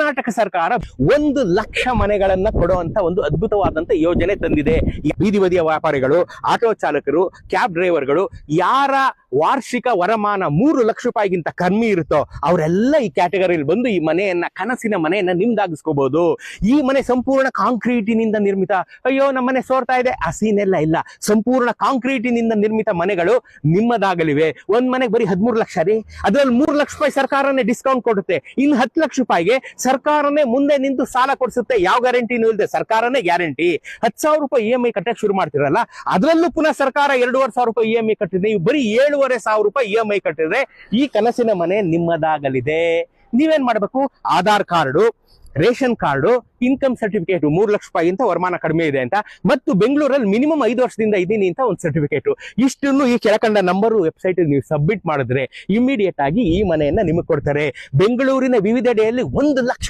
ಕರ್ನಾಟಕ ಸರ್ಕಾರ 1,00,000 ಮನೆಗಳನ್ನ ಕೊಡುವಂತ ಒಂದು ಅದ್ಭುತವಾದಂತ ಯೋಜನೆ ತಂದಿದೆ. ಬೀದಿ ಬದಿಯ ವ್ಯಾಪಾರಿಗಳು, ಆಟೋ ಚಾಲಕರು, ಕ್ಯಾಬ್ ಡ್ರೈವರ್ಗಳು, ಯಾರ ವಾರ್ಷಿಕ ವರಮಾನ 3 ಲಕ್ಷ ರೂಪಾಯಿಗಿಂತ ಕಮ್ಮಿ ಇರುತ್ತೋ ಅವರೆಲ್ಲ ಈ ಕ್ಯಾಟಗರಿಯಲ್ಲಿ ಬಂದು ಈ ಮನೆಯನ್ನ, ಕನಸಿನ ಮನೆಯನ್ನ ನಿಮ್ದಾಗಿಸ್ಕೋಬಹುದು. ಈ ಮನೆ ಸಂಪೂರ್ಣ ಕಾಂಕ್ರೀಟಿನಿಂದ ನಿರ್ಮಿತ. ಅಯ್ಯೋ ನಮ್ಮ ಮನೆ ಸೋರ್ತಾ ಇದೆ, ಆ ಸೀನೆಲ್ಲ ಇಲ್ಲ. ಸಂಪೂರ್ಣ ಕಾಂಕ್ರೀಟಿನಿಂದ ನಿರ್ಮಿತ ಮನೆಗಳು ನಿಮ್ಮದಾಗಲಿವೆ. ಒಂದ್ ಮನೆಗೆ ಬರೀ 13 ಲಕ್ಷ ರೀ, ಅದ್ರಲ್ಲಿ 3 ಲಕ್ಷ ರೂಪಾಯಿ ಸರ್ಕಾರನೇ ಡಿಸ್ಕೌಂಟ್ ಕೊಡುತ್ತೆ. ಇನ್ನು 10 ಲಕ್ಷ ರೂಪಾಯಿಗೆ ಸರ್ಕಾರನೇ ಮುಂದೆ ನಿಂತು ಸಾಲ ಕೊಡಿಸುತ್ತೆ. ಯಾವ ಗ್ಯಾರಂಟಿನೂ ಇಲ್ಲದೆ ಸರ್ಕಾರನೇ ಗ್ಯಾರಂಟಿ. 10,000 ರೂಪಾಯಿ EMI ಕಟ್ಟಕ್ಕೆ ಶುರು ಮಾಡ್ತಿರಲ್ಲ, ಅದರಲ್ಲೂ ಪುನಃ ಸರ್ಕಾರ 2,500 ರೂಪಾಯಿ EMI ಕಟ್ಟಿದೆ. ನೀವು ಬರೀ 7,500 ರೂಪಾಯಿ EMI ಕಟ್ಟಿದ್ರೆ ಈ ಕನಸಿನ ಮನೆ ನಿಮ್ಮದಾಗಲಿದೆ. ನೀವೇನ್ ಮಾಡ್ಬೇಕು? Aadhaar card, ration card, income certificate, 3 lakh ರೂಪಾಯಿಗಿಂತ ವರಮಾನ ಕಡಿಮೆ ಇದೆ ಅಂತ, ಮತ್ತು ಬೆಂಗಳೂರಲ್ಲಿ ಮಿನಿಮಮ್ 5 ವರ್ಷದಿಂದ ಇದ್ದೀನಿ ಅಂತ ಒಂದು ಸರ್ಟಿಫಿಕೇಟ್. ಇಷ್ಟನ್ನು ಈ ಕೆಳಕಂಡ ನಂಬರ್ ವೆಬ್ಸೈಟ್ ನೀವು ಸಬ್ಮಿಟ್ ಮಾಡಿದ್ರೆ ಇಮಿಡಿಯೇಟ್ ಆಗಿ ಈ ಮನೆಯನ್ನ ನಿಮಗೆ ಕೊಡ್ತಾರೆ. ಬೆಂಗಳೂರಿನ ವಿವಿಧೆಡೆಯಲ್ಲಿ 1 ಲಕ್ಷ